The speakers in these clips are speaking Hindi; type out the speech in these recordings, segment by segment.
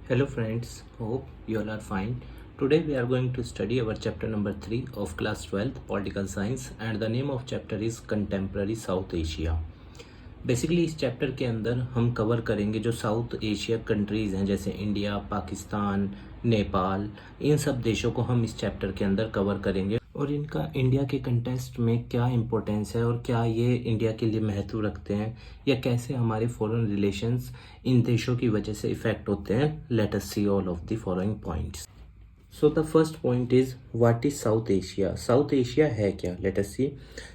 Hello friends, hope you all are fine. Today we are going to study our chapter number 3 of class 12th political science and the name of chapter is contemporary South Asia. Basically इस चैप्टर के अंदर हम कवर करेंगे जो साउथ एशिया कंट्रीज़ हैं जैसे इंडिया, पाकिस्तान, नेपाल, इन सब देशों को हम इस चैप्टर के अंदर कवर करेंगे और इनका इंडिया के कंटेक्स्ट में क्या इम्पोर्टेंस है और क्या ये इंडिया के लिए महत्व रखते हैं या कैसे हमारे फॉरेन रिलेशंस इन देशों की वजह से इफ़ेक्ट होते हैं. Let us see all of the following points. So the first point is what is south Asia. South Asia है क्या? Let us see.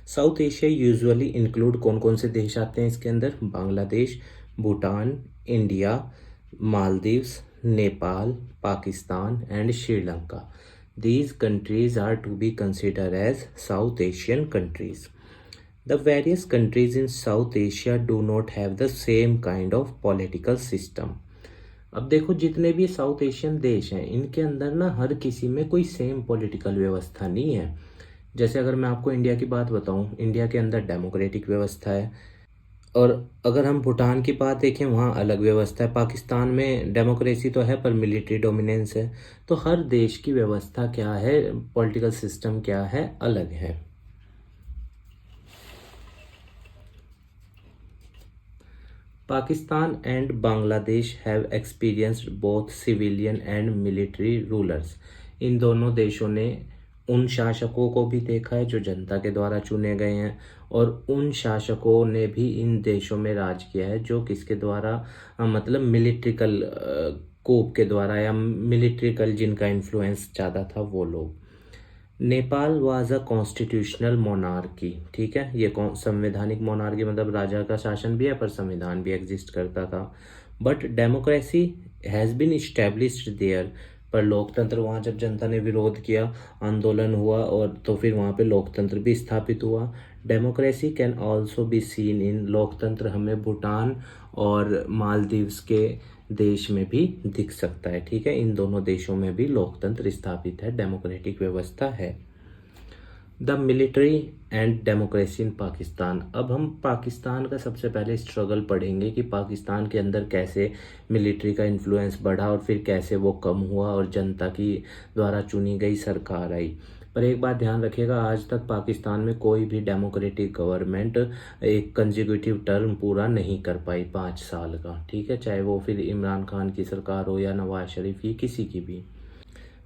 South Asia usually include कौन कौन से देश आते हैं इसके अंदर? Bangladesh, Bhutan, India, Maldives, Nepal, Pakistan and Sri Lanka. These countries are to be considered as South Asian countries. The various countries in South Asia do not have the same kind of political system. अब देखो जितने भी साउथ एशियन देश हैं इनके अंदर ना हर किसी में कोई सेम पॉलिटिकल व्यवस्था नहीं है. जैसे अगर मैं आपको इंडिया की बात बताऊं, इंडिया के अंदर डेमोक्रेटिक व्यवस्था है और अगर हम भूटान की बात देखें वहाँ अलग व्यवस्था है. पाकिस्तान में डेमोक्रेसी तो है पर मिलिट्री डोमिनेंस है. तो हर देश की व्यवस्था क्या है, पॉलिटिकल सिस्टम क्या है, अलग है. Pakistan and Bangladesh have experienced both civilian and military rulers. इन दोनों देशों ने उन शासकों को भी देखा है जो जनता के द्वारा चुने गए हैं और उन शासकों ने भी इन देशों में राज किया है जो किसके द्वारा मतलब मिलिट्रिकल कोप के द्वारा या मिलिट्रिकल जिनका इन्फ्लुएंस ज़्यादा था वो लोग. Nepal was a constitutional monarchy. ठीक है, ये संवैधानिक मोनार्की मतलब राजा का शासन भी है पर संविधान भी एग्जिस्ट करता था. But democracy has been established there. पर लोकतंत्र वहाँ जब जनता ने विरोध किया, आंदोलन हुआ और तो फिर वहाँ पे लोकतंत्र भी स्थापित हुआ. Democracy can also be seen in. लोकतंत्र हमें भूटान और मालदीव्स के देश में भी दिख सकता है. ठीक है, इन दोनों देशों में भी लोकतंत्र स्थापित है, डेमोक्रेटिक व्यवस्था है. The military and democracy in Pakistan. अब हम पाकिस्तान का सबसे पहले स्ट्रगल पढ़ेंगे कि पाकिस्तान के अंदर कैसे मिलिट्री का इन्फ्लुएंस बढ़ा और फिर कैसे वो कम हुआ और जनता की द्वारा चुनी गई सरकार आई. पर एक बात ध्यान रखिएगा, आज तक पाकिस्तान में कोई भी डेमोक्रेटिक गवर्नमेंट एक कंजिक्यूटिव टर्म पूरा नहीं कर पाई 5 साल का. ठीक है, चाहे वो फिर इमरान खान की सरकार हो या नवाज शरीफ की, किसी की भी.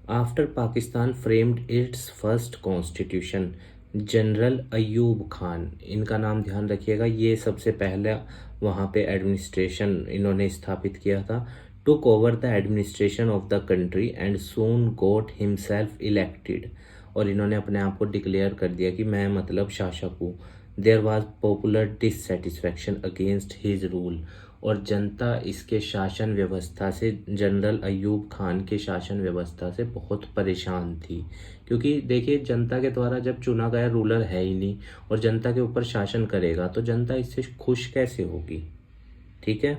After Pakistan framed it's first constitution, general Ayub Khan, इनका नाम ध्यान रखिएगा, ये सबसे पहले वहाँ पे एडमिनिस्ट्रेशन इन्होंने स्थापित किया था. Took over the administration of the country and soon got himself elected. और इन्होंने अपने आप को डिक्लेयर कर दिया कि मैं मतलब शासक हूँ. There was popular dissatisfaction against his rule. और जनता इसके शासन व्यवस्था से, जनरल अयूब खान के शासन व्यवस्था से बहुत परेशान थी. क्योंकि देखिए जनता के द्वारा जब चुना गया रूलर है ही नहीं और जनता के ऊपर शासन करेगा तो जनता इससे खुश कैसे होगी. ठीक है.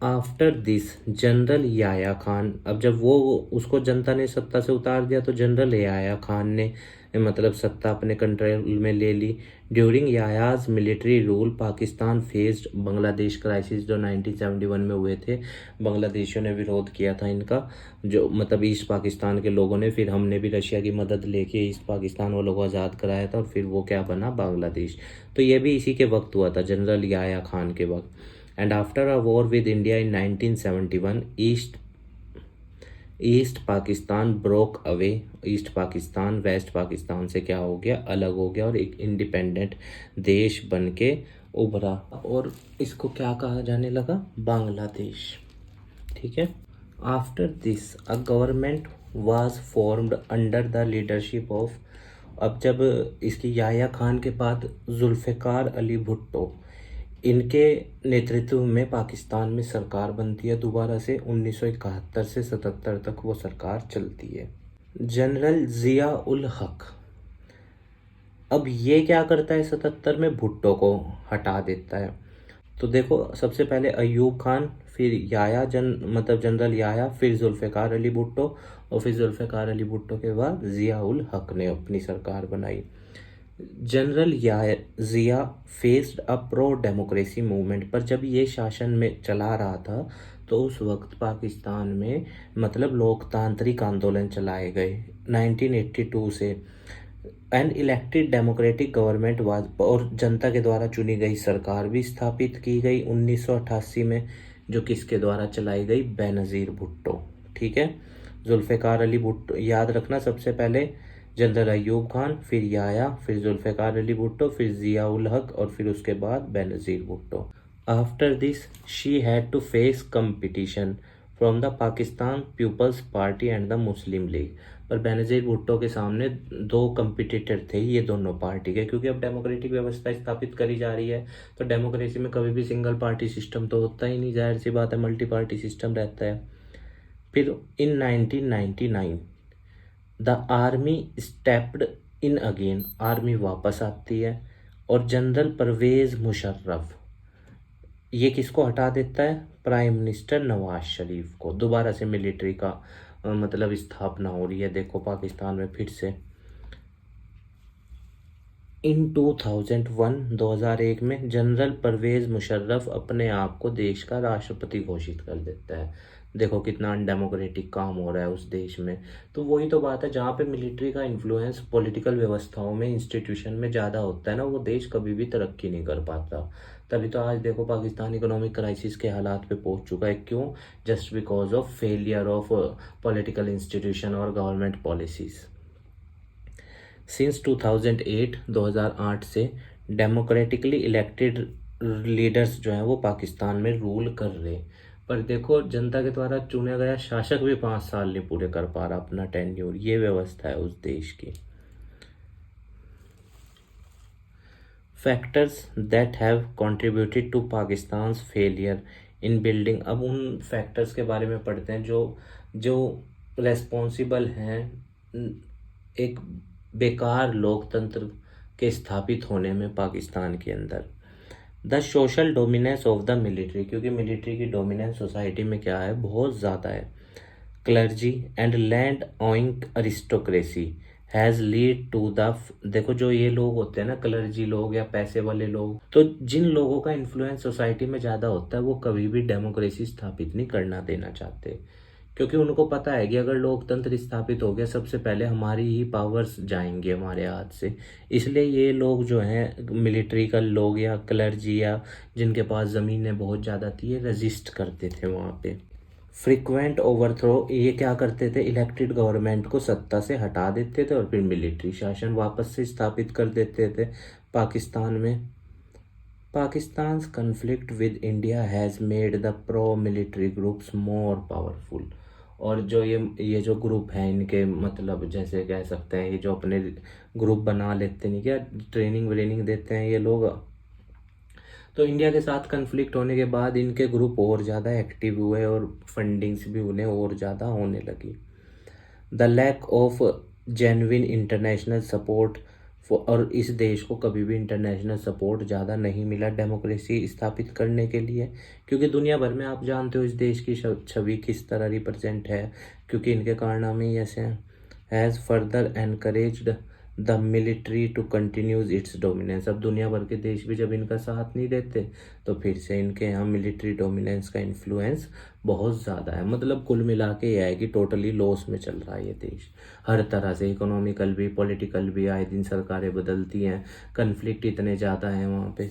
After this general Yahya Khan, अब जब वो उसको जनता ने सत्ता से उतार दिया तो जनरल याया खान ने मतलब सत्ता अपने कंट्रोल में ले ली. During Yahya's military rule Pakistan faced Bangladesh crisis, जो 1971 में हुए थे. बांग्लादेशियों ने विरोध किया था इनका, जो मतलब ईस्ट पाकिस्तान के लोगों ने. फिर हमने भी रशिया की मदद लेके ईस्ट पाकिस्तान वालों को आज़ाद कराया था और फिर वो क्या बना, बांग्लादेश. तो ये भी इसी के वक्त हुआ था, जनरल याया खान के वक्त. And after a war with India in 1971, east Pakistan broke away. East Pakistan west Pakistan से क्या हो गया, अलग हो गया और एक इंडिपेंडेंट देश बन के उभरा और इसको क्या कहा जाने लगा, बांग्लादेश. ठीक है. After this a government was formed under the leadership of. अब जब इसकी याया खान के बाद जुल्फ़िकार अली भुट्टो, इनके नेतृत्व में पाकिस्तान में सरकार बनती है दोबारा से. 1971 से 77 तक वो सरकार चलती है. जनरल जिया उल हक, अब ये क्या करता है 77 में, भुट्टो को हटा देता है. तो देखो सबसे पहले अयूब खान, फिर याया मतलब जनरल याया, फिर जुल्फ़िकार अली भुट्टो और फिर जुल्फ़िकार अली भुट्टो के बाद जिया उल हक ने अपनी सरकार बनाई. General Zia faced a pro democracy movement, पर जब ये शासन में चला रहा था तो उस वक्त पाकिस्तान में मतलब लोकतांत्रिक आंदोलन चलाए गए 1982 से। An elected democratic government was, और जनता के द्वारा चुनी गई सरकार भी स्थापित की गई 1988 में, जो किसके द्वारा चलाई गई, बेनज़ीर भुट्टो। ठीक है, जुल्फ़िकार अली भुट्टो याद रखना, सबसे पहले जनरल अयूब खान, फिर याया, फिर जुल्फ़िकार अली भुट्टो, फिर ज़िया उल हक और फिर उसके बाद Benazir Bhutto. After this she had to face competition from the Pakistan Peoples Party and the Muslim League. पर बेनज़ीर भुट्टो के सामने दो कंपिटिटर थे ये दोनों पार्टी के, क्योंकि अब डेमोक्रेटिक व्यवस्था स्थापित करी जा रही है तो डेमोक्रेसी में कभी भी सिंगल पार्टी सिस्टम तो होता ही नहीं, जाहिर सी बात है मल्टी पार्टी सिस्टम रहता है। फिर इन 1999 the army stepped in again, army वापस आती है और जनरल परवेज मुशर्रफ ये किसको हटा देता है, प्राइम मिनिस्टर नवाज शरीफ को। दोबारा से मिलिट्री का मतलब स्थापना हो रही है देखो पाकिस्तान में फिर से। इन 2001 में जनरल परवेज मुशर्रफ अपने आप को देश का राष्ट्रपति घोषित कर देता है। देखो कितना अनडेमोक्रेटिक काम हो रहा है उस देश में। तो वही तो बात है, जहाँ पे मिलिट्री का इन्फ्लुएंस पॉलिटिकल व्यवस्थाओं में, इंस्टीट्यूशन में ज़्यादा होता है ना, वो देश कभी भी तरक्की नहीं कर पाता। तभी तो आज देखो पाकिस्तान इकोनॉमिक क्राइसिस के हालात पे पहुंच चुका है। क्यों? Just because of failure of political institution और गवर्नमेंट पॉलिसीज़। सिंस 2008 से डेमोक्रेटिकली इलेक्टेड लीडर्स जो हैं वो पाकिस्तान में रूल कर रहे, पर देखो जनता के द्वारा चुना गया शासक भी 5 साल नहीं पूरे कर पा रहा अपना टेन्योर। ये व्यवस्था है उस देश की। Factors that have contributed to Pakistan failure in building. अब उन फैक्टर्स के बारे में पढ़ते हैं जो जो रेस्पॉन्सिबल हैं एक बेकार लोकतंत्र के स्थापित होने में पाकिस्तान के अंदर। The social dominance of the military, क्योंकि मिलिट्री की डोमिनेंस सोसाइटी में क्या है, बहुत ज़्यादा है। Clergy and land owning aristocracy has lead to the, देखो जो ये लोग होते हैं ना क्लर्जी लोग या पैसे वाले लोग, तो जिन लोगों का इन्फ्लुएंस सोसाइटी में ज़्यादा होता है वो कभी भी डेमोक्रेसी स्थापित नहीं करना देना चाहते, क्योंकि उनको पता है कि अगर लोकतंत्र स्थापित हो गया सबसे पहले हमारी ही पावर्स जाएंगे हमारे हाथ से। इसलिए ये लोग जो हैं मिलिट्री का लोग या क्लर्जी या जिनके पास ज़मीनें बहुत ज़्यादा थी, ये रजिस्ट करते थे वहाँ पे। फ्रिक्वेंट ओवरथ्रो, ये क्या करते थे, इलेक्टेड गवर्नमेंट को सत्ता से हटा देते थे और फिर मिलिट्री शासन वापस से स्थापित कर देते थे पाकिस्तान में। Pakistan conflict with India has made the pro military groups more powerful. और जो ये जो ग्रुप हैं इनके मतलब जैसे कह सकते हैं ये जो अपने ग्रुप बना लेते हैं क्या, ट्रेनिंग व्रेनिंग देते हैं ये लोग, तो इंडिया के साथ कन्फ्लिक्ट होने के बाद इनके ग्रुप और ज़्यादा एक्टिव हुए और फंडिंग्स भी उन्हें और ज़्यादा होने लगी। The lack of genuine international support, और इस देश को कभी भी इंटरनेशनल सपोर्ट ज़्यादा नहीं मिला डेमोक्रेसी स्थापित करने के लिए, क्योंकि दुनिया भर में आप जानते हो इस देश की छवि किस तरह रिप्रेजेंट है, क्योंकि इनके कारनामे ही ऐसे हैं। Has further encouraged the military to continues its dominance. अब दुनिया भर के देश भी जब इनका साथ नहीं देते तो फिर से इनके यहाँ मिलिट्री डोमिनेंस का इन्फ्लुएंस बहुत ज़्यादा है। मतलब कुल मिला के यह है कि टोटली लॉस में चल रहा है ये देश हर तरह से, इकोनॉमिकल भी पॉलिटिकल भी, आए दिन सरकारें बदलती हैं, कन्फ्लिक्ट इतने ज़्यादा हैं वहाँ पे।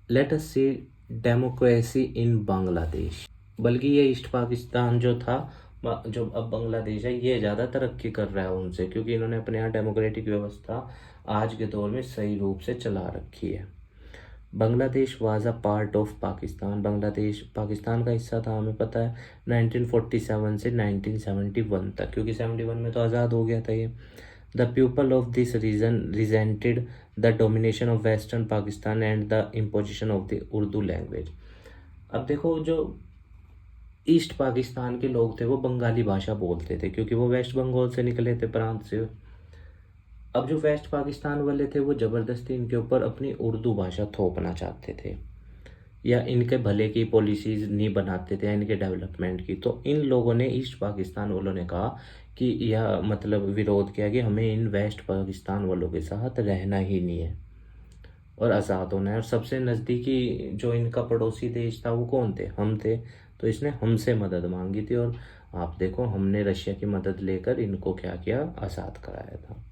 Let us see democracy in Bangladesh. बल्कि ये ईस्ट पाकिस्तान जो था, जो अब बांग्लादेश है, ये ज़्यादा तरक्की कर रहा है उनसे, क्योंकि इन्होंने अपने यहाँ डेमोक्रेटिक व्यवस्था आज के दौर में सही रूप से चला रखी है। Bangladesh was a part of Pakistan. Bangladesh Pakistan का हिस्सा था, हमें पता है 1947 से 1971 तक, क्योंकि 71 में तो आज़ाद हो गया था ये। The people of this region resented the domination of western Pakistan and the imposition of the Urdu language. अब देखो जो ईस्ट पाकिस्तान के लोग थे वो बंगाली भाषा बोलते थे, क्योंकि वो वेस्ट बंगाल से निकले थे प्रांत से। अब जो वेस्ट पाकिस्तान वाले थे वो ज़बरदस्ती इनके ऊपर अपनी उर्दू भाषा थोपना चाहते थे, या इनके भले की पॉलिसीज़ नहीं बनाते थे इनके डेवलपमेंट की। तो इन लोगों ने, ईस्ट पाकिस्तान वालों ने कहा कि यह मतलब विरोध किया कि हमें इन वेस्ट पाकिस्तान वालों के साथ रहना ही नहीं है और आज़ाद होना है। और सबसे नज़दीकी जो इनका पड़ोसी देश था वो कौन थे? हम थे। तो इसने हमसे मदद मांगी थी और आप देखो हमने रशिया की मदद लेकर इनको क्या किया, आज़ाद कराया था।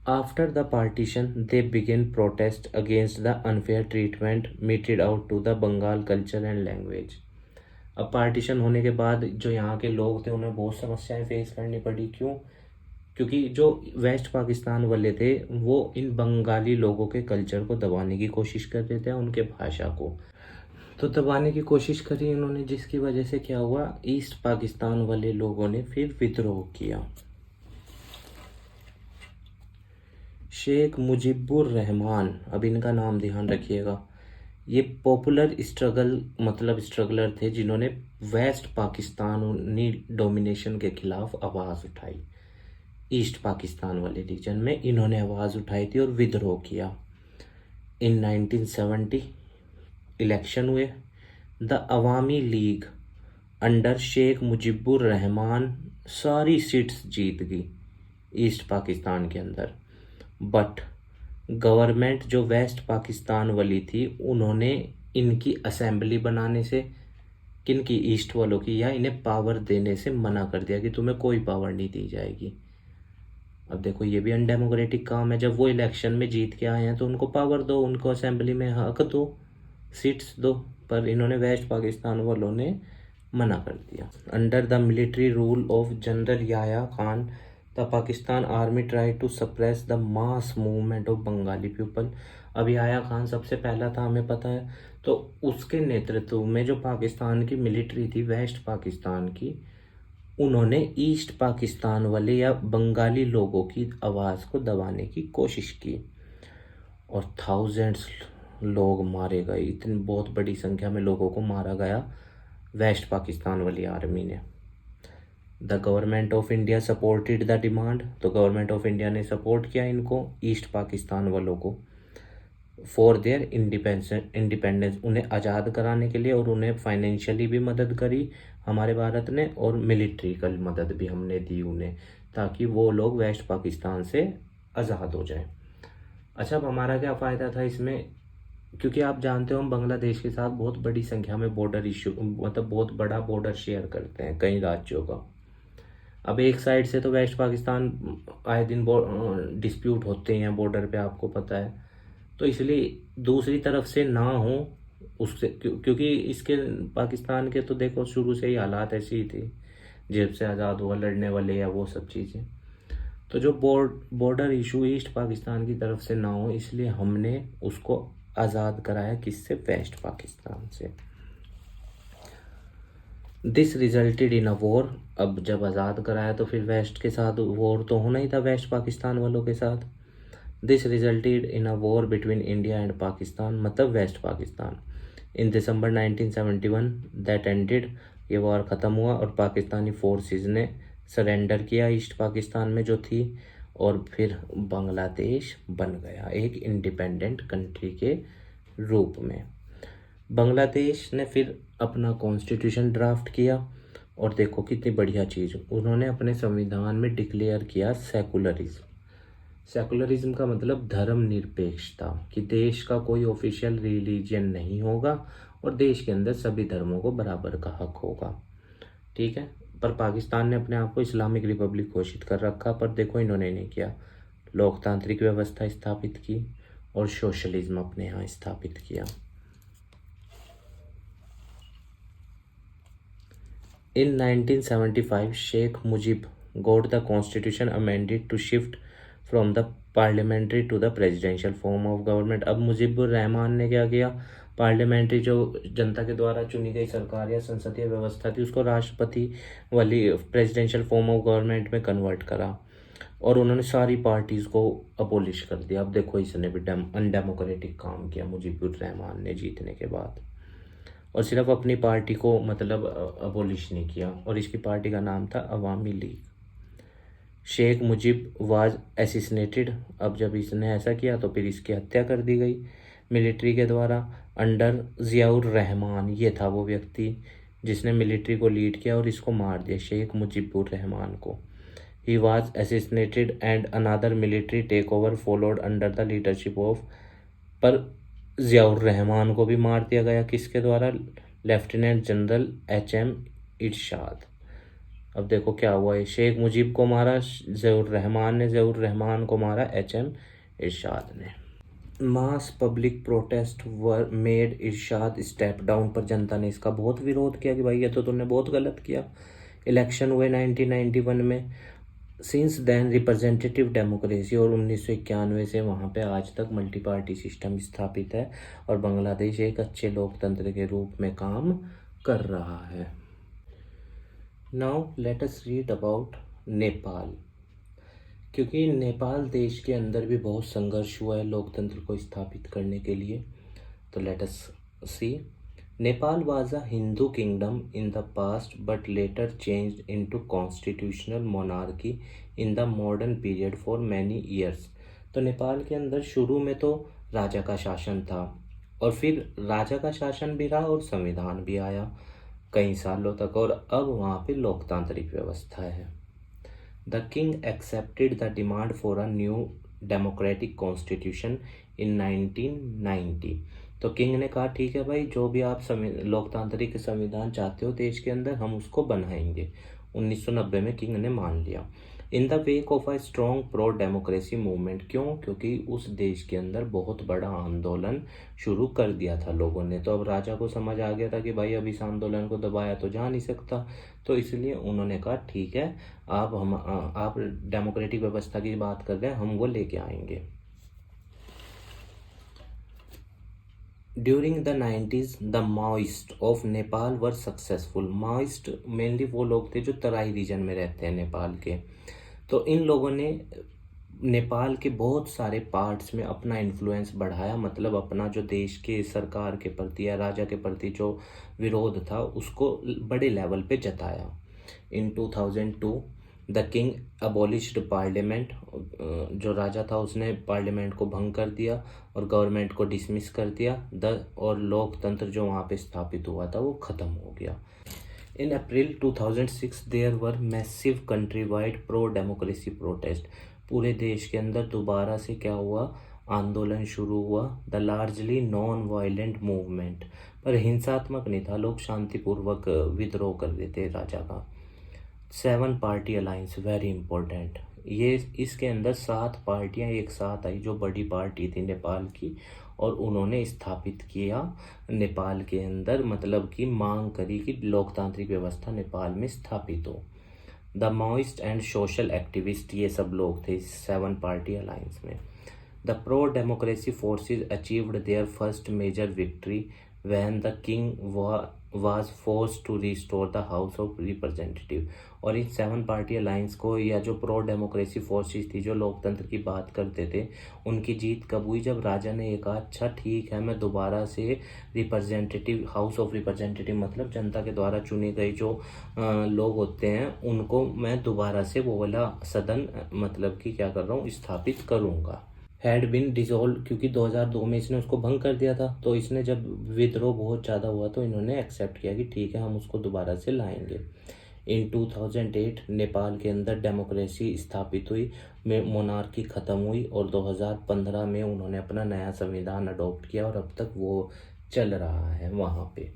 After the partition, they began protest against the unfair treatment meted out to the Bengal culture and language. अब पार्टीशन होने के बाद जो यहाँ के लोग थे उन्हें बहुत समस्याएं फेस करनी पड़ी। क्यों? क्योंकि जो वेस्ट पाकिस्तान वाले थे वो इन बंगाली लोगों के कल्चर को दबाने की कोशिश कर रहे थे, उनके भाषा को तो दबाने की कोशिश करी इन्होंने, जिसकी वजह से क्या हुआ, ईस्ट पाकिस्तान वाले लोगों ने फिर विद्रोह किया। शेख मुजीबुर रहमान, अब इनका नाम ध्यान रखिएगा, ये पॉपुलर स्ट्रगलर थे जिन्होंने वेस्ट पाकिस्तानी डोमिनेशन के खिलाफ आवाज़ उठाई। ईस्ट पाकिस्तान वाले रीजन में इन्होंने आवाज़ उठाई थी और विद्रोह किया। इन 1970 इलेक्शन हुए। The Awami League under Sheikh Mujibur Rahman सारी सीट्स जीत गई ईस्ट पाकिस्तान के अंदर। बट गवर्नमेंट जो वेस्ट पाकिस्तान वाली थी उन्होंने इनकी असेंबली बनाने से, किनकी, ईस्ट वालों की, या इन्हें पावर देने से मना कर दिया कि तुम्हें कोई पावर नहीं दी जाएगी। अब देखो ये भी अनडेमोक्रेटिक काम है। जब वो इलेक्शन में जीत के आए हैं तो उनको पावर दो, उनको असेंबली में हक दो, सीट्स दो। पर इन्होंने वेस्ट पाकिस्तान वालों ने मना कर दिया। Under the military rule of general Yahya Khan the Pakistan army try to suppress the mass movement of Bengali people. अब याया खान सबसे पहला था, हमें पता है। तो उसके नेतृत्व में जो पाकिस्तान की मिलिट्री थी वेस्ट पाकिस्तान की, उन्होंने ईस्ट पाकिस्तान वाले या बंगाली लोगों की आवाज़ को दबाने की कोशिश की और थाउजेंड्स लोग मारे गए। इतनी बहुत बड़ी संख्या में लोगों को मारा गया वेस्ट पाकिस्तान वाली आर्मी ने। The government of India supported the demand, तो गवर्नमेंट ऑफ इंडिया ने सपोर्ट किया इनको, ईस्ट पाकिस्तान वालों को, फॉर देयर इंडिपेंडेंस, उन्हें आज़ाद कराने के लिए। और उन्हें फाइनेंशियली भी मदद करी हमारे भारत ने और मिलिट्रिकल मदद भी हमने दी उन्हें, ताकि वो लोग वेस्ट पाकिस्तान से आज़ाद हो जाएं। अच्छा, अब हमारा क्या फ़ायदा था इसमें? क्योंकि आप जानते हो हम बांग्लादेश के साथ बहुत बड़ी संख्या में बॉर्डर इशू, मतलब बहुत बड़ा बॉर्डर शेयर करते हैं कई राज्यों का। अब एक साइड से तो वेस्ट पाकिस्तान आए दिन डिस्प्यूट होते हैं बॉर्डर पे, आपको पता है। तो इसलिए दूसरी तरफ से ना हो उससे, क्योंकि इसके पाकिस्तान के तो देखो शुरू से ही हालात ऐसी ही थी, जब से आज़ाद हुआ, लड़ने वाले या वो सब चीज़ें। तो जो बॉर्डर इशू ईस्ट पाकिस्तान की तरफ से ना हो, इसलिए हमने उसको आज़ाद कराया, किससे? वेस्ट पाकिस्तान से। This resulted in a war. अब जब आज़ाद कराया तो फिर वेस्ट के साथ वॉर तो होना ही था, वेस्ट पाकिस्तान वालों के साथ। This resulted in a war between India and Pakistan, मतलब west Pakistan, in December 1971 that ended. ये वॉर ख़त्म हुआ और पाकिस्तानी फोर्सेस ने सरेंडर किया ईस्ट पाकिस्तान में जो थी, और फिर बांग्लादेश बन गया एक इंडिपेंडेंट कंट्री के रूप में। बांग्लादेश ने फिर अपना कॉन्स्टिट्यूशन ड्राफ्ट किया और देखो कितनी बढ़िया चीज़, उन्होंने अपने संविधान में डिक्लेयर किया सेकुलरिज्म। सेकुलरिज्म का मतलब धर्मनिरपेक्षता, कि देश का कोई ऑफिशियल रिलीजन नहीं होगा और देश के अंदर सभी धर्मों को बराबर का हक होगा। ठीक है, पर पाकिस्तान ने अपने आप को इस्लामिक रिपब्लिक घोषित कर रखा, पर देखो इन्होंने नहीं किया। लोकतांत्रिक व्यवस्था स्थापित की और सोशलिज्म अपने यहाँ स्थापित किया। In 1975, Sheikh Mujib got the constitution amended to shift from the parliamentary to the presidential form of government। अब मुजीबुर रहमान ने क्या किया, पार्लियामेंट्री जो जनता के द्वारा चुनी गई सरकार या संसदीय व्यवस्था थी उसको राष्ट्रपति वाली प्रेसिडेंशियल फॉर्म ऑफ गवर्नमेंट में कन्वर्ट करा और उन्होंने सारी पार्टीज को अबोलिश कर दिया। अब देखो इसने भी अनडेमोक्रेटिक काम किया मुजीबुर रहमान ने जीतने के बाद, और सिर्फ अपनी पार्टी को मतलब अबोलिश नहीं किया, और इसकी पार्टी का नाम था अवामी लीग। शेख मुजीब वाज एसिसिनेटेड। अब जब इसने ऐसा किया तो फिर इसकी हत्या कर दी गई मिलिट्री के द्वारा अंडर ज़ियाउर रहमान, ये था वो व्यक्ति जिसने मिलिट्री को लीड किया और इसको मार दिया, शेख मुजीबुर रहमान को। He was assassinated and another military take over followed under the leadership of, पर ज़ियाउर रहमान को भी मार दिया गया, किसके द्वारा? लेफ्टिनेंट जनरल HM इरशाद। अब देखो क्या हुआ है, शेख मुजीब को मारा ज़ियाउर रहमान ने, ज़ियाउर रहमान को मारा HM इरशाद ने। Mass public protest were made Ershad step down, पर जनता ने इसका बहुत विरोध किया कि भाई ये तो तुमने बहुत गलत किया। इलेक्शन हुए 1991 में। सिंस देन रिप्रेजेंटेटिव डेमोक्रेसी, और 1991 से वहाँ पे आज तक मल्टी पार्टी सिस्टम स्थापित है और बांग्लादेश एक अच्छे लोकतंत्र के रूप में काम कर रहा है। Now let us read about Nepal, क्योंकि नेपाल देश के अंदर भी बहुत संघर्ष हुआ है लोकतंत्र को स्थापित करने के लिए। तो let us see. Nepal was a Hindu kingdom in the past but later changed into constitutional monarchy in the modern period for many years. तो नेपाल के अंदर शुरू में तो राजा का शासन था, और फिर राजा का शासन भी रहा और संविधान भी आया कई सालों तक, और अब वहाँ पे लोकतांत्रिक व्यवस्था है। The king accepted the demand for a new democratic constitution in 1990। तो किंग ने कहा ठीक है भाई, जो भी आप लोकतांत्रिक संविधान चाहते हो देश के अंदर, हम उसको बनाएंगे। 1990 में किंग ने मान लिया। In the wake of a strong pro democracy movement, क्यों? क्योंकि उस देश के अंदर बहुत बड़ा आंदोलन शुरू कर दिया था लोगों ने। तो अब राजा को समझ आ गया था कि भाई अब इस आंदोलन को दबाया तो जा नहीं सकता, तो इसलिए उन्होंने कहा ठीक है, आप डेमोक्रेटिक व्यवस्था की बात कर रहे हैं, हम वो लेके आएंगे। During the 90s the Maoist of Nepal were successful. Maoist mainly वो लोग थे जो तराई रीजन में रहते हैं नेपाल के। तो इन लोगों ने नेपाल के बहुत सारे पार्ट्स में अपना इन्फ्लुएंस बढ़ाया, मतलब अपना जो देश के सरकार के प्रति या राजा के प्रति जो विरोध था उसको बड़े लेवल पे जताया। इन 2002 द किंग अबॉलिश्ड पार्लियामेंट, जो राजा था उसने पार्लियामेंट को भंग कर दिया और गवर्नमेंट को डिसमिस कर दिया। और लोकतंत्र जो वहाँ पे स्थापित हुआ था वो ख़त्म हो गया। In April 2006 there were massive countrywide pro-democracy protest। पूरे देश के अंदर दोबारा से क्या हुआ, आंदोलन शुरू हुआ। The largely non violent movement, पर हिंसात्मक नहीं था, लोग शांतिपूर्वक विद्रोह कर रहे थे राजा का। 7 पार्टी अलायंस, वेरी इंपॉर्टेंट, ये इसके अंदर 7 पार्टियां एक साथ आई जो बड़ी पार्टी थी नेपाल की, और उन्होंने स्थापित किया नेपाल के अंदर, मतलब कि मांग करी कि लोकतांत्रिक व्यवस्था नेपाल में स्थापित हो। The Maoist and social activist, ये सब लोग थे इस 7 पार्टी अलायंस में। The pro democracy forces achieved their first major victory when the king was forced to restore the House of Representative। और इन 7 पार्टी अलायंस को, या जो प्रो डेमोक्रेसी फोर्सेस थी जो लोकतंत्र की बात करते थे, उनकी जीत कब हुई? जब राजा ने ये कहा अच्छा ठीक है, मैं दोबारा से रिप्रेजेंटेटिव, हाउस ऑफ रिप्रेजेंटेटिव मतलब जनता के द्वारा चुने गए जो लोग होते हैं उनको मैं दोबारा से वो वाला सदन मतलब कि क्या कर रहा हूँ, स्थापित करूँगा। हैड बिन डिजोल्व, क्योंकि 2002 में इसने उसको भंग कर दिया था, तो इसने जब विद्रोह बहुत ज़्यादा हुआ तो इन्होंने एक्सेप्ट किया कि ठीक है हम उसको दोबारा से लाएंगे। इन 2008 नेपाल के अंदर डेमोक्रेसी स्थापित हुई, मोनार्की ख़त्म हुई, और 2015 में उन्होंने अपना नया संविधान अडॉप्ट किया और अब तक वो चल रहा है वहाँ पे।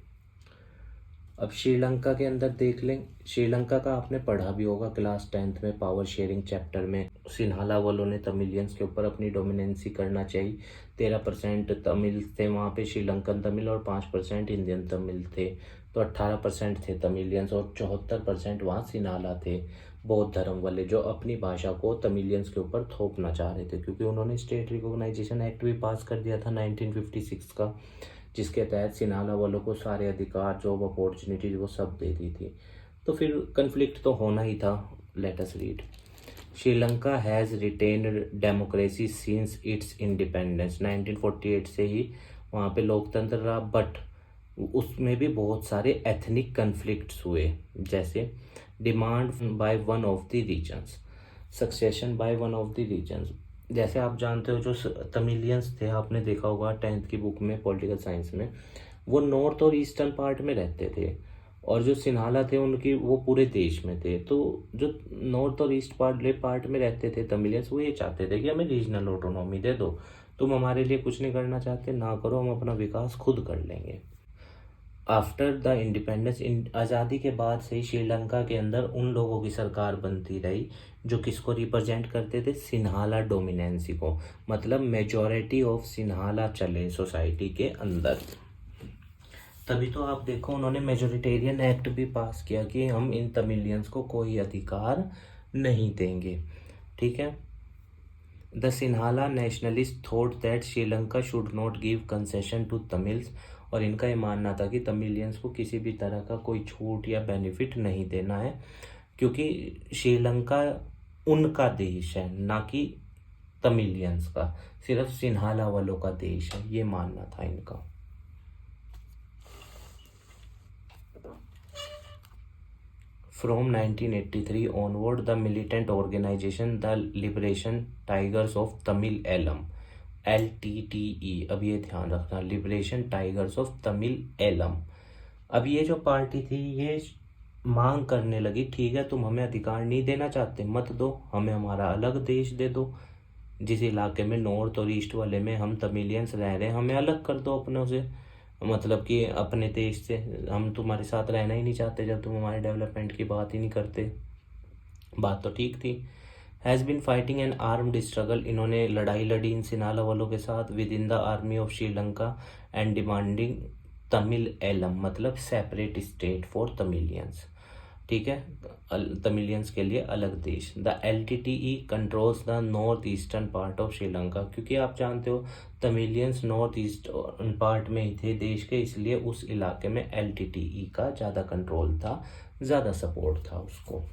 अब श्रीलंका के अंदर देख लें, श्रीलंका का आपने पढ़ा भी होगा क्लास 10th में पावर शेयरिंग चैप्टर में। सिन्हाला वालों ने तमिलियंस के ऊपर अपनी डोमिनेंसी करना चाहिए। 13% तमिल थे वहाँ पे, श्रीलंकन तमिल, और 5% इंडियन तमिल थे। तो 18% थे तमिलियंस और 74% वहाँ सिन्हाला थे, बौद्ध धर्म वाले, जो अपनी भाषा को तमिलियंस के ऊपर थोपना चाह रहे थे, क्योंकि उन्होंने स्टेट रिकॉग्नाइजेशन एक्ट भी पास कर दिया था 1956 का, जिसके तहत सिन्हाला वालों को सारे अधिकार, जॉब अपॉर्चुनिटीज वो सब दे दी थी। तो फिर कन्फ्लिक्ट तो होना ही था। Let us read. Sri Lanka has retained democracy since it's independence. 1948 से ही वहाँ पे लोकतंत्र रहा, बट उसमें भी बहुत सारे एथनिक कन्फ्लिक्ट्स हुए, जैसे demand by one of the regions, secession by one of the regions. जैसे आप जानते हो जो तमिलियंस थे, आपने देखा होगा 10th की बुक में पॉलिटिकल साइंस में, वो नॉर्थ और ईस्टर्न पार्ट में रहते थे, और जो सिन्हाला थे उनकी वो पूरे देश में थे। तो जो नॉर्थ और ईस्ट पार्ट में रहते थे तमिलियंस, वो ये चाहते थे कि हमें रीजनल ऑटोनॉमी दे दो, तुम हमारे लिए कुछ नहीं करना चाहते ना करो, हम अपना विकास खुद कर लेंगे। आफ्टर द इंडिपेंडेंस, आज़ादी के बाद से ही श्रीलंका के अंदर उन लोगों की सरकार बनती रही जो किसको रिप्रेजेंट करते थे, सिन्हाला डोमिनेंसी को, मतलब मेजॉरिटी ऑफ सिन्हाला चले सोसाइटी के अंदर। तभी तो आप देखो उन्होंने मेजोरिटेरियन एक्ट भी पास किया कि हम इन तमिलियंस को कोई अधिकार नहीं देंगे। ठीक है। The Sinhala nationalist thought that Sri Lanka should not give concession to Tamils, और इनका ये मानना था कि तमिलियंस को किसी भी तरह का कोई छूट या बेनिफिट नहीं देना है, क्योंकि श्रीलंका उनका देश है ना कि तमिलियंस का, सिर्फ सिन्हाला वालों का देश है, ये मानना था इनका। From 1983 onward, the militant organization the Liberation Tigers of Tamil Eelam LTTE, अब ये ध्यान रखना, Liberation Tigers of Tamil Eelam, अब ये जो पार्टी थी ये मांग करने लगी, ठीक है तुम हमें अधिकार नहीं देना चाहते, मत दो, हमें हमारा अलग देश दे दो, जिस इलाके में नॉर्थ और ईस्ट वाले में हम तमिलियंस रह रहे हैं हमें अलग कर दो अपनों से, मतलब कि अपने देश से, हम तुम्हारे साथ रहना ही नहीं चाहते जब तुम हमारे डेवलपमेंट की बात ही नहीं करते। बात तो ठीक थी। Has been fighting an armed struggle, इन्होंने लड़ाई लड़ी इन सिन्हाला वालों के साथ with in the army of Sri Lanka and demanding Tamil Eelam, मतलब सेपरेट स्टेट फॉर तमिलियंस। ठीक है, तमिलियंस के लिए अलग देश। The LTTE controls the north eastern part of Sri Lanka, क्योंकि आप जानते हो तमिलियंस नॉर्थ ईस्ट पार्ट में ही थे देश के, इसलिए उस इलाके में LTTE का ज़्यादा कंट्रोल था, ज़्यादा सपोर्ट था उसको।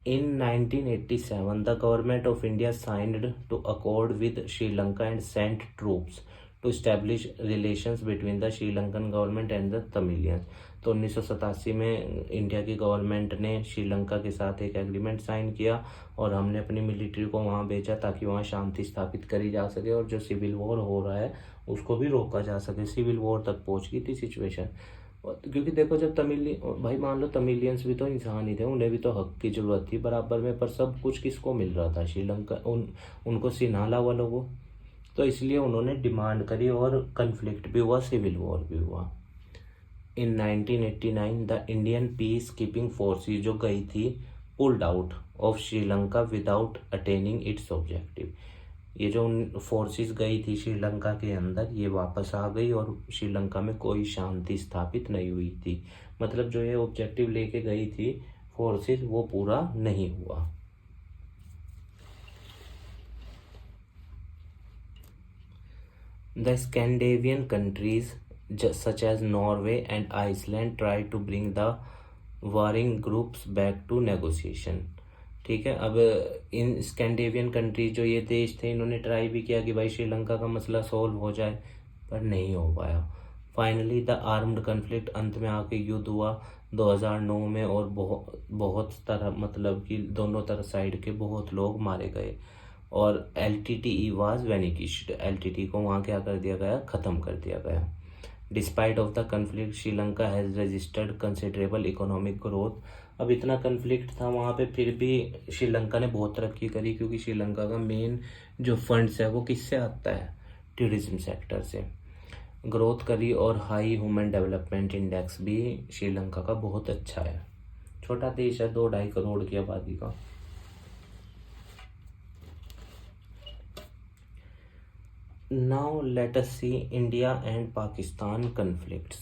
In 1987, the government of India signed to accord with Sri Lanka and sent troops to establish relations between the Sri Lankan government and the Tamilians. तो 1987 में इंडिया की गवर्नमेंट ने श्रीलंका के साथ एक एग्रीमेंट साइन किया और हमने अपनी मिलिट्री को वहाँ भेजा ताकि वहाँ शांति स्थापित करी जा सके और जो सिविल वॉर हो रहा है उसको भी रोका जा सके। सिविल वॉर तक पहुँच गई थी सिचुएशन, क्योंकि देखो जब भाई मान लो तमिलियंस भी तो इंसान ही थे, उन्हें भी तो हक की जरूरत थी बराबर में, पर सब कुछ किसको मिल रहा था, श्रीलंका उनको सिन्हाला वालों को, तो इसलिए उन्होंने डिमांड करी और कन्फ्लिक्ट भी हुआ, सिविल वॉर भी हुआ। इन 1989 the Indian peace keeping forces जो गई थी pulled out of Sri Lanka without attaining it's objective, ये जो फोर्सेस गई थी श्रीलंका के अंदर ये वापस आ गई और श्रीलंका में कोई शांति स्थापित नहीं हुई थी, मतलब जो ये ऑब्जेक्टिव लेके गई थी फोर्सेस वो पूरा नहीं हुआ। The Scandinavian countries such as Norway and Iceland try to bring the warring groups back to negotiation। ठीक है, अब इन स्कैंडिनेवियन कंट्रीज जो ये देश थे इन्होंने ट्राई भी किया कि भाई श्रीलंका का मसला सॉल्व हो जाए, पर नहीं हो पाया। फाइनली द आर्म्ड कन्फ्लिक्ट, अंत में आके युद्ध हुआ 2009 में और बहुत तरह, मतलब कि दोनों तरफ साइड के बहुत लोग मारे गए और LTTE वाज वेनिक्विश्ड, LTTE को वहाँ क्या कर दिया गया, ख़त्म कर दिया गया। Despite of the conflict Sri Lanka has registered considerable economic growth, अब इतना कन्फ्लिक्ट था वहाँ पे फिर भी श्रीलंका ने बहुत तरक्की करी, क्योंकि श्रीलंका का मेन जो फंड्स है वो किससे आता है, टूरिज्म सेक्टर से। ग्रोथ करी और हाई ह्यूमन डेवलपमेंट इंडेक्स भी श्रीलंका का बहुत अच्छा है, छोटा देश है 2-2.5 करोड़ की आबादी का। Now let us see India and Pakistan conflicts.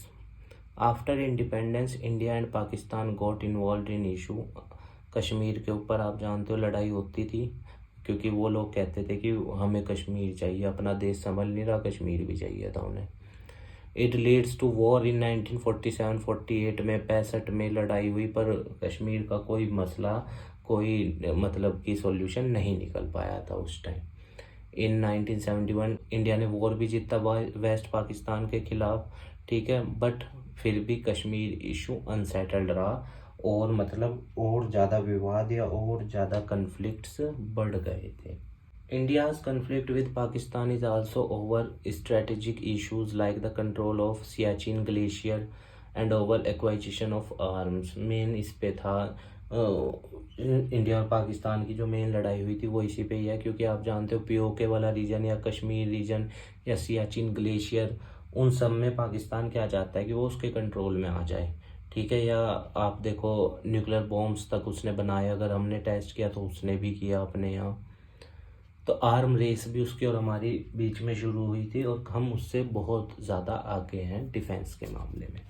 After independence, India and Pakistan got involved in issue Kashmir के ऊपर। आप जानते हो लड़ाई होती थी क्योंकि वो लोग कहते थे कि हमें कश्मीर चाहिए, अपना देश संभल नहीं रहा, कश्मीर भी चाहिए था उन्हें। It leads to war in 1947-48 में 65 में लड़ाई हुई, पर कश्मीर का कोई मसला, कोई मतलब कि सॉल्यूशन नहीं निकल पाया था उस टाइम। इन 1971 इंडिया ने वॉर भी जीता वेस्ट पाकिस्तान के खिलाफ, ठीक है, बट फिर भी कश्मीर इशू अनसेटल्ड रहा और मतलब और ज़्यादा विवाद या और ज़्यादा कन्फ्लिक्ट्स बढ़ गए थे। India's conflict with Pakistan is also over strategic issues like the control of Siachen glacier and over एक्वाइजिशन of arms. Main इस पे था इंडिया और पाकिस्तान की जो मेन लड़ाई हुई थी वो इसी पे ही है, क्योंकि आप जानते हो पीओके वाला रीजन या कश्मीर रीजन या सियाचिन ग्लेशियर, उन सब में पाकिस्तान क्या चाहता है कि वो उसके कंट्रोल में आ जाए, ठीक है। या आप देखो न्यूक्लियर बॉम्ब्स तक उसने बनाए, अगर हमने टेस्ट किया तो उसने भी किया अपने यहाँ। तो आर्म रेस भी उसकी और हमारी बीच में शुरू हुई थी और हम उससे बहुत ज़्यादा आगे हैं डिफेंस के मामले में।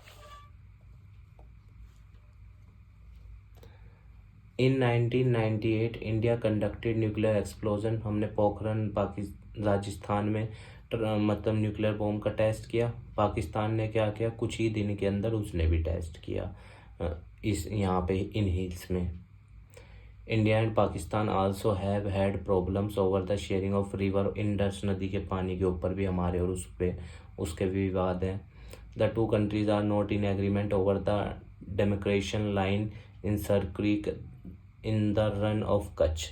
इन 1998 इंडिया कंडक्टेड न्यूक्लियर एक्सप्लोजन। हमने पोखरन राजस्थान में मतलब न्यूक्लियर बॉम्ब का टेस्ट किया। पाकिस्तान ने क्या किया, कुछ ही दिन के अंदर उसने भी टेस्ट किया इस यहाँ पे इन हिल्स में। India and Pakistan also have had problems over the sharing of river. Indus नदी के पानी के ऊपर भी हमारे और उस पे उसके भी विवाद हैं। The two countries are not in agreement over the demarcation line in Sir Creek in the Rann of Kutch.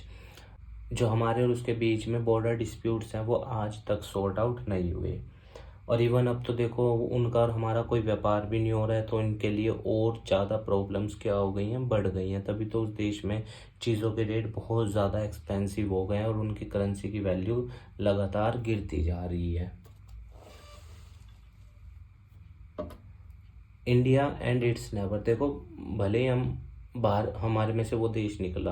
जो हमारे और उसके बीच में बॉर्डर डिस्प्यूट्स हैं वो आज तक सॉर्ट आउट नहीं हुए। और इवन अब तो देखो उनका और हमारा कोई व्यापार भी नहीं हो रहा है, तो इनके लिए और ज़्यादा प्रॉब्लम्स क्या हो गई हैं, बढ़ गई हैं। तभी तो उस देश में चीज़ों के रेट बहुत ज़्यादा एक्सपेंसिव हो गए हैं और उनकी करेंसी की वैल्यू लगातार गिरती जा रही है। India and it's neighbour. देखो भले ही हम बाहर हमारे में से वो देश निकला,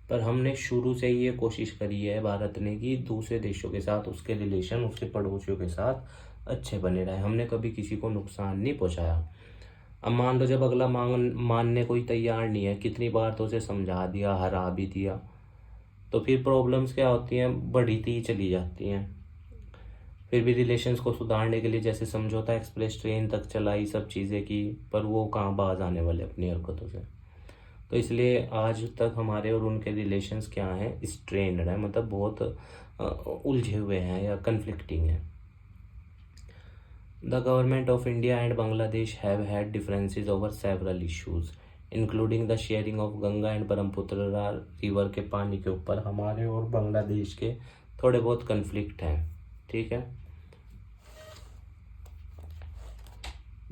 पर हमने शुरू से ही ये कोशिश करी है भारत ने कि दूसरे देशों के साथ उसके रिलेशन उसके पड़ोसियों के साथ अच्छे बने रहे। हमने कभी किसी को नुकसान नहीं पहुंचाया। अब मान लो जब अगला मानने कोई तैयार नहीं है, कितनी बार तो उसे समझा दिया, हरा भी दिया, तो फिर प्रॉब्लम्स क्या होती हैं, बढ़ती ही चली जाती हैं। फिर भी रिलेशंस को सुधारने के लिए जैसे समझौता एक्सप्रेस ट्रेन तक चलाई, सब चीज़ें की, पर वो कहाँ बाज आने वाले अपनी हरकतों से। तो इसलिए आज तक हमारे और उनके रिलेशंस क्या हैं, स्ट्रेन्ड है, मतलब बहुत उलझे हुए हैं या कन्फ्लिक्टिंग हैं। The government of India and Bangladesh have had differences over several issues including the sharing of Ganga and Brahmaputra river के पानी के ऊपर हमारे और बांग्लादेश के थोड़े बहुत कन्फ्लिक्ट हैं, ठीक है।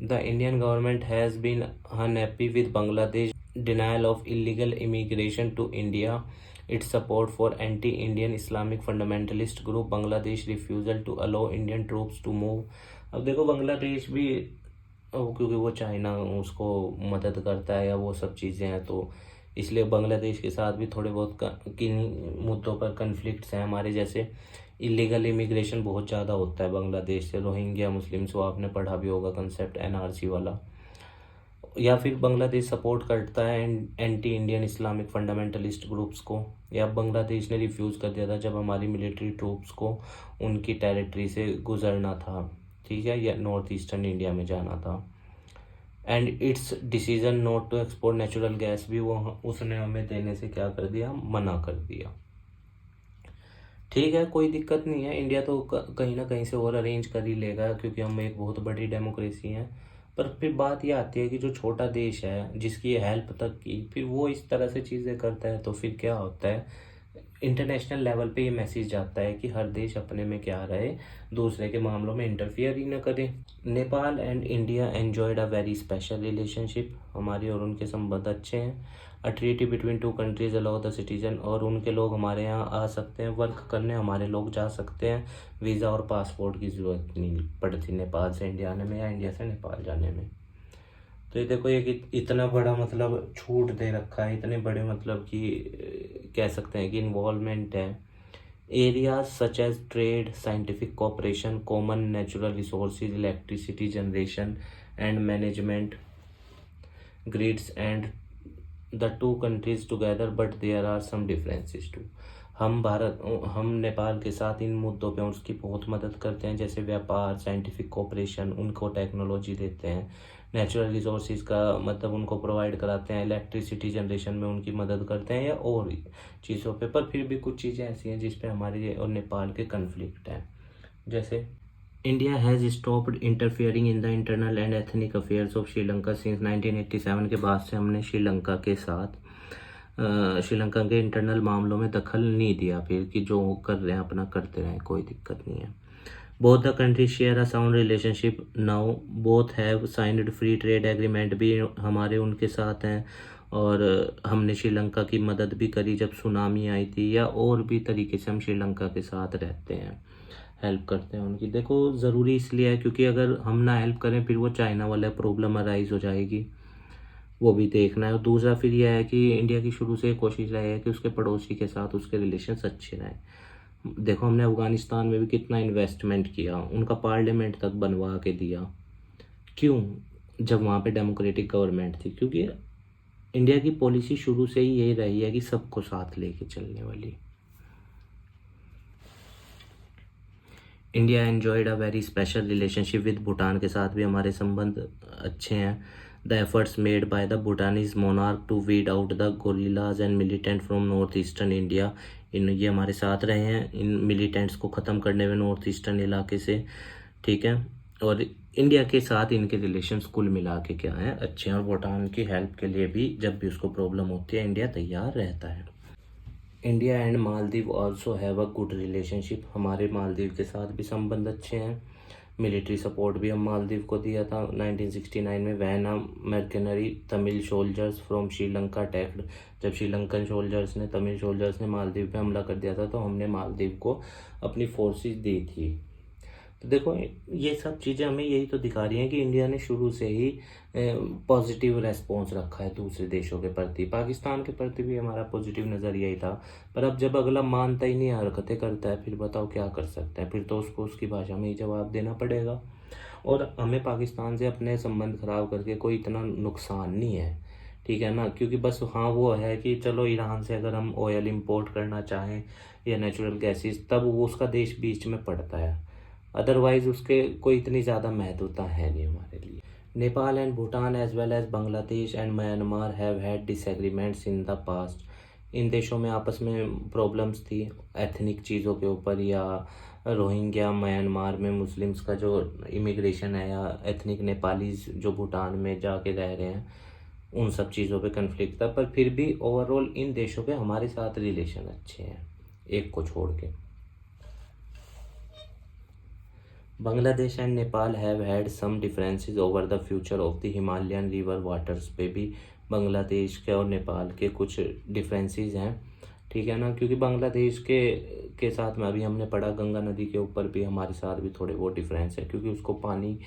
The Indian government has been unhappy with Bangladesh denial of illegal immigration to India, its support for anti-Indian Islamic fundamentalist group Bangladesh refusal to allow Indian troops to move। अब देखो बांग्लादेश भी क्योंकि वो चाइना उसको मदद करता है या वो सब चीज़ें हैं, तो इसलिए बांग्लादेश के साथ भी थोड़े बहुत किन मुद्दों पर कन्फ्लिक्ट्स हैं हमारे। जैसे इलीगल इमिग्रेशन बहुत ज़्यादा होता है बांग्लादेश से, रोहिंग्या मुस्लिम्स, वो आपने पढ़ा भी होगा कंसेप्ट एनआरसी वाला। या फिर बांग्लादेश सपोर्ट करता है anti Indian Islamic fundamentalist groups को, या बांग्लादेश ने रिफ्यूज़ कर दिया था जब हमारी मिलिट्री ट्रूप्स को उनकी टेरिटरी से गुजरना था, ठीक है, या नॉर्थ ईस्टर्न इंडिया में जाना था। And its decision not to export natural gas भी वो उसने हमें देने से क्या कर दिया, मना कर दिया। ठीक है, कोई दिक्कत नहीं है, इंडिया तो कहीं ना कहीं से और अरेंज कर ही लेगा, क्योंकि हम एक बहुत बड़ी डेमोक्रेसी हैं। पर फिर बात ये आती है कि जो छोटा देश है जिसकी हेल्प तक की, फिर वो इस तरह से चीज़ें करता है, तो फिर क्या होता है, इंटरनेशनल लेवल पे ये मैसेज जाता है कि हर देश अपने में क्या रहे, दूसरे के मामलों में इंटरफियर ही न करे। Nepal and India enjoyed a very special relationship. हमारे और उनके संबंध अच्छे हैं। A treaty between two countries allow the citizen. और उनके लोग हमारे यहाँ आ सकते हैं वर्क करने, हमारे लोग जा सकते हैं। वीज़ा और पासपोर्ट की ज़रूरत नहीं पड़ती नेपाल से इंडिया आने में या इंडिया से नेपाल जाने में। तो ये देखो एक इतना बड़ा मतलब छूट दे रखा है, इतने बड़े मतलब कि कह सकते हैं कि इन्वॉल्वमेंट है। Areas such as trade, scientific cooperation, common natural resources, electricity generation and management, grids and the two countries together, but there are some differences too. हम नेपाल के साथ इन मुद्दों पे उसकी बहुत मदद करते हैं, जैसे व्यापार, साइंटिफिक कोऑपरेशन, उनको टेक्नोलॉजी देते हैं, नेचुरल रिसोर्सेज का मतलब उनको प्रोवाइड कराते हैं, इलेक्ट्रिसिटी जनरेशन में उनकी मदद करते हैं या और चीज़ों पे। पर फिर भी कुछ चीज़ें ऐसी हैं जिस पे हमारे और नेपाल के कन्फ्लिक्ट हैं। जैसे India has stopped interfering in the internal and ethnic affairs of Sri Lanka since 1987 के बाद से हमने श्रीलंका के साथ श्रीलंका के इंटरनल मामलों में दखल नहीं दिया, फिर कि जो कर रहे हैं अपना करते रहें, कोई दिक्कत नहीं है। Both the country share a sound relationship now, both have signed free trade agreement भी हमारे उनके साथ हैं। और हमने श्रीलंका की मदद भी करी जब सुनामी आई थी, या और भी तरीके से हम श्रीलंका के साथ रहते हैं, हेल्प करते हैं उनकी। देखो ज़रूरी इसलिए है क्योंकि अगर हम ना हेल्प करें फिर वो चाइना वाला प्रॉब्लम अराइज हो जाएगी, वो भी देखना है। और दूसरा फिर यह है कि इंडिया की शुरू से कोशिश रही है कि उसके पड़ोसी के साथ उसके रिलेशंस अच्छे रहें। देखो हमने अफ़गानिस्तान में भी कितना इन्वेस्टमेंट किया, उनका पार्लियामेंट तक बनवा के दिया। क्यों? जब वहाँ पे डेमोक्रेटिक गवर्नमेंट थी, क्योंकि इंडिया की पॉलिसी शुरू से ही यही रही है कि सबको साथ लेके चलने वाली। India enjoyed a very special relationship with Bhutan, के साथ भी हमारे संबंध अच्छे हैं। The efforts made by the Bhutanese monarch to weed out the guerrillas and militant from north eastern India, इन ये हमारे साथ रहे हैं इन मिलिटेंट्स को ख़त्म करने में नॉर्थ ईस्टर्न इलाके से, ठीक है। और इंडिया के साथ इनके रिलेशंस कुल मिला के क्या है, अच्छे हैं। और भूटान की हेल्प के लिए भी जब भी उसको प्रॉब्लम होती है इंडिया तैयार रहता है। India and Maldives also have a good relationship, हमारे मालदीव के साथ भी संबंध अच्छे हैं। मिलिट्री सपोर्ट भी हम मालदीव को दिया था 1969 में, when mercenary Tamil soldiers from Sri Lanka attacked, जब श्रीलंकन सोल्जर्स ने तमिल सोल्जर्स ने मालदीव पे हमला कर दिया था तो हमने मालदीव को अपनी फोर्सेस दी थी। तो देखो ये सब चीज़ें हमें यही तो दिखा रही हैं कि इंडिया ने शुरू से ही पॉजिटिव रेस्पॉन्स रखा है दूसरे देशों के प्रति। पाकिस्तान के प्रति भी हमारा पॉजिटिव नज़रिया ही था, पर अब जब अगला मानता ही नहीं, हरकतें करता है, फिर बताओ क्या कर सकते हैं, फिर तो उसको उसकी भाषा में ही जवाब देना पड़ेगा। और हमें पाकिस्तान से अपने संबंध खराब करके कोई इतना नुकसान नहीं है, ठीक है ना। क्योंकि बस हाँ वो है कि चलो ईरान से अगर हम ऑयल इंपोर्ट करना चाहें या नेचुरल गैसेस, तब वो उसका देश बीच में पड़ता है, अदरवाइज उसके कोई इतनी ज़्यादा महत्वता है नहीं हमारे लिए। Nepal and Bhutan as well as Bangladesh and Myanmar have had disagreements in the past, इन देशों में आपस में प्रॉब्लम्स थी एथनिक चीज़ों के ऊपर, या रोहिंग्या म्यांमार में मुस्लिम्स का जो इमिग्रेशन है, या एथनिक नेपालीज जो भूटान में जाके रह रहे हैं, उन सब चीज़ों पे कन्फ्लिक्ट था। पर फिर भी ओवरऑल इन देशों पे हमारे साथ रिलेशन अच्छे हैं, एक को छोड़ के। Bangladesh and Nepal have had some differences over the future of the Himalayan river waters, पे भी बांग्लादेश के और नेपाल के कुछ डिफरेंसेस हैं, ठीक है ना। क्योंकि बांग्लादेश के साथ में अभी हमने पढ़ा गंगा नदी के ऊपर भी हमारे साथ भी थोड़े बहुत डिफरेंस है, क्योंकि उसको पानी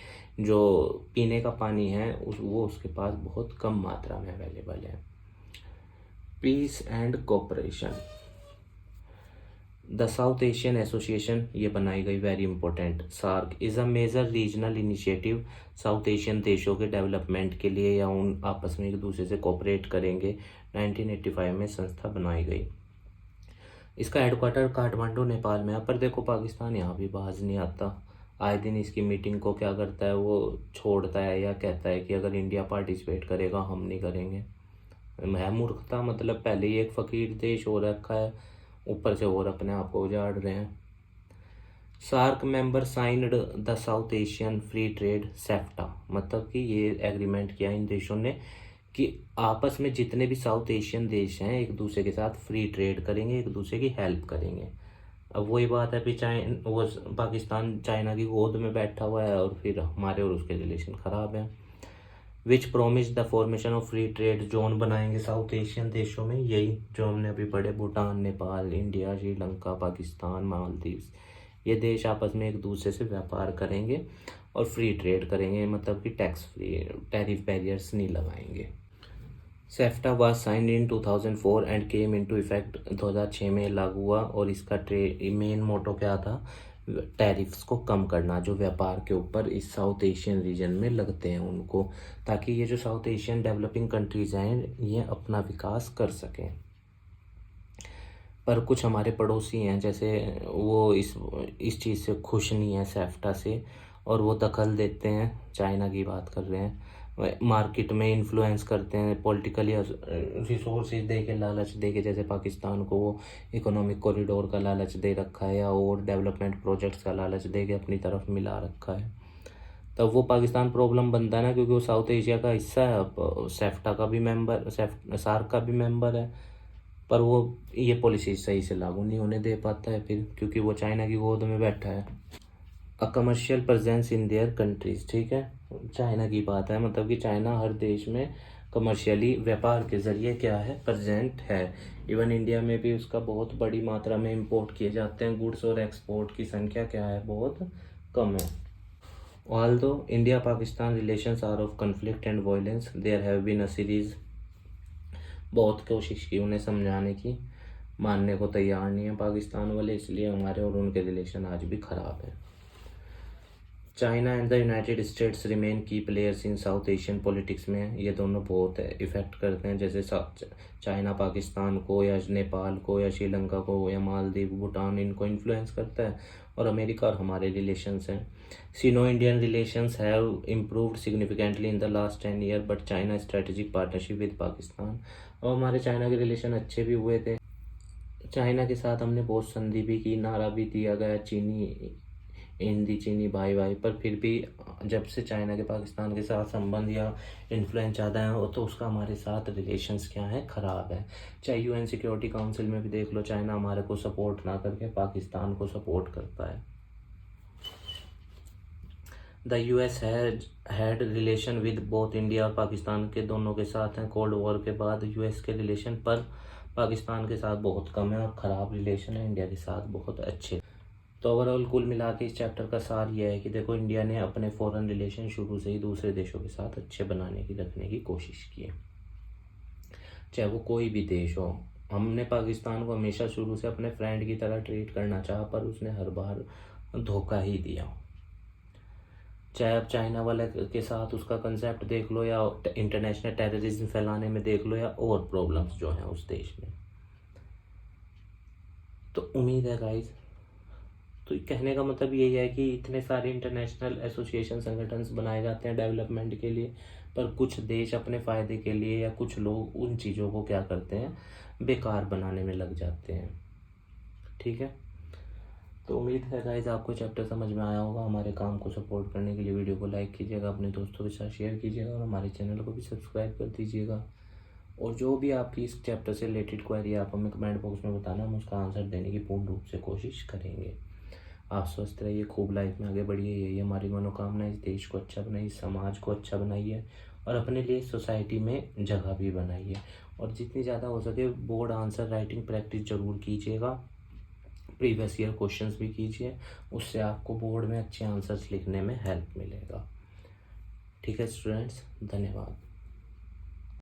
जो पीने का पानी है वो उसके पास बहुत कम मात्रा में अवेलेबल है। Peace and cooperation, the South Asian Association ये बनाई गई, very important. SAARC is a major regional initiative, South Asian देशों के डेवलपमेंट के लिए या उन आपस में एक दूसरे से कोऑपरेट करेंगे, 1985 में संस्था बनाई गई। इसका हेडक्वार्टर काठमांडू नेपाल में है। पर देखो पाकिस्तान यहाँ भी बाज नहीं आता, आए दिन इसकी मीटिंग को क्या करता है, वो छोड़ता है या कहता है कि अगर इंडिया पार्टिसिपेट करेगा हम नहीं करेंगे। है मूर्खता, मतलब पहले ही एक फ़कीर देश हो रखा है, ऊपर से और अपने आप को उजाड़ रहे हैं। SAARC member signed the South Asian free trade SAFTA, मतलब कि ये एग्रीमेंट किया इन देशों ने कि आपस में जितने भी साउथ एशियन देश हैं एक दूसरे के साथ फ्री ट्रेड करेंगे, एक दूसरे की हेल्प करेंगे। अब वही बात है, वो पाकिस्तान चाइना की गोद में बैठा हुआ है और फिर हमारे और उसके रिलेशन ख़राब हैं। Which promise the formation of free trade zone बनाएंगे साउथ एशियन देशों में, यही जो हमने अभी पढ़े, भूटान, नेपाल, इंडिया, श्रीलंका, पाकिस्तान, मालदीव्स, ये देश आपस में एक दूसरे से व्यापार करेंगे और फ्री ट्रेड करेंगे, मतलब कि टैक्स फ्री, टैरिफ बैरियर्स नहीं लगाएंगे। SAFTA was signed in 2004 and came into effect, 2006 में लागू हुआ। और इसका मेन मोटो क्या था, टैरिफ्स को कम करना जो व्यापार के ऊपर इस साउथ एशियन रीजन में लगते हैं उनको, ताकि ये जो साउथ एशियन डेवलपिंग कंट्रीज़ हैं ये अपना विकास कर सकें। पर कुछ हमारे पड़ोसी हैं जैसे वो इस चीज़ से खुश नहीं है सेफ्टा से, और वो दखल देते हैं, चाइना की बात कर रहे हैं, मार्केट में इन्फ्लुएंस करते हैं, पॉलिटिकली रिसोर्सेज दे के, लालच दे के, जैसे पाकिस्तान को वो इकोनॉमिक कॉरिडोर का लालच दे रखा है या और डेवलपमेंट प्रोजेक्ट्स का लालच दे के अपनी तरफ मिला रखा है। तब वो पाकिस्तान प्रॉब्लम बनता है ना, क्योंकि वो साउथ एशिया का हिस्सा है, सेफ्टा का भी मेंबर, सार्क का भी मेंबर है, पर वो ये पॉलिसी सही से लागू नहीं होने दे पाता है फिर, क्योंकि वो चाइना की गोद में बैठा है। A commercial presence in their countries, ठीक है। चाइना की बात है, मतलब कि चाइना हर देश में कमर्शियली व्यापार के जरिए क्या है, प्रेजेंट है। इवन इंडिया में भी उसका बहुत बड़ी मात्रा में इंपोर्ट किए जाते हैं गुड्स, और एक्सपोर्ट की संख्या क्या है, बहुत कम है। Although India Pakistan relations are of conflict and violence, there have been a series, बहुत कोशिश की उन्हें समझाने की, मानने को तैयार नहीं है पाकिस्तान वाले, इसलिए हमारे और उनके रिलेशन आज भी खराब है। China and the United States remain key players in South Asian politics में, ये दोनों बहुत इफ़ेक्ट करते हैं, जैसे चाइना पाकिस्तान को या नेपाल को या श्रीलंका को या मालदीव भूटान, इनको इन्फ्लुएंस करता है। और अमेरिका और हमारे रिलेशंस हैं। सिनो Indian relations have improved significantly in the last 10 year, but China strategic partnership with Pakistan, और हमारे चाइना के रिलेशन अच्छे भी हुए थे। चाइना के साथ हमने बहुत संधि भी की, नारा भी दिया गया चीनी हिंदी चीनी भाई भाई, पर फिर भी जब से चाइना के पाकिस्तान के साथ संबंध या इन्फ्लुएंस ज़्यादा है, तो उसका हमारे साथ रिलेशंस क्या है, ख़राब है। चाहे यूएन सिक्योरिटी काउंसिल में भी देख लो, चाइना हमारे को सपोर्ट ना करके पाकिस्तान को सपोर्ट करता है। The US had relation with both India और पाकिस्तान के दोनों के साथ हैं। कोल्ड वॉर के बाद यूएस के रिलेशन पर पाकिस्तान के साथ बहुत कम है और ख़राब रिलेशन है, इंडिया के साथ बहुत अच्छे। तो ओवरऑल कुल मिला के इस चैप्टर का सार यह है कि देखो, इंडिया ने अपने फॉरेन रिलेशन शुरू से ही दूसरे देशों के साथ अच्छे बनाने की रखने की कोशिश की है, चाहे वो कोई भी देश हो। हमने पाकिस्तान को हमेशा शुरू से अपने फ्रेंड की तरह ट्रीट करना चाहा, पर उसने हर बार धोखा ही दिया। चाहे अब चाइना वाले के साथ उसका कंसेप्ट देख लो, या इंटरनेशनल टेररिज्म फैलाने में देख लो, या और प्रॉब्लम्स जो हैं उस देश में। तो उम्मीद है गाइज, तो कहने का मतलब यही है कि इतने सारे इंटरनेशनल एसोसिएशन संगठन बनाए जाते हैं डेवलपमेंट के लिए, पर कुछ देश अपने फ़ायदे के लिए या कुछ लोग उन चीज़ों को क्या करते हैं, बेकार बनाने में लग जाते हैं। ठीक है, तो उम्मीद है गाइज आपको चैप्टर समझ में आया होगा। हमारे काम को सपोर्ट करने के लिए वीडियो को लाइक कीजिएगा, अपने दोस्तों के साथ शेयर कीजिएगा, और हमारे चैनल को भी सब्सक्राइब कर दीजिएगा। और जो भी आपकी इस चैप्टर से रिलेटेड क्वेरी आप हमें कमेंट बॉक्स में बताना, हम उसका आंसर देने की पूर्ण रूप से कोशिश करेंगे। आप स्वस्थ रहिए, खूब लाइफ में आगे बढ़िए, यही हमारी मनोकामना। इस देश को अच्छा बनाइए, समाज को अच्छा बनाइए, और अपने लिए सोसाइटी में जगह भी बनाइए। और जितनी ज़्यादा हो सके बोर्ड आंसर राइटिंग प्रैक्टिस ज़रूर कीजिएगा, प्रीवियस ईयर क्वेश्चंस भी कीजिए, उससे आपको बोर्ड में अच्छे आंसर्स लिखने में हेल्प मिलेगा। ठीक है स्टूडेंट्स, धन्यवाद।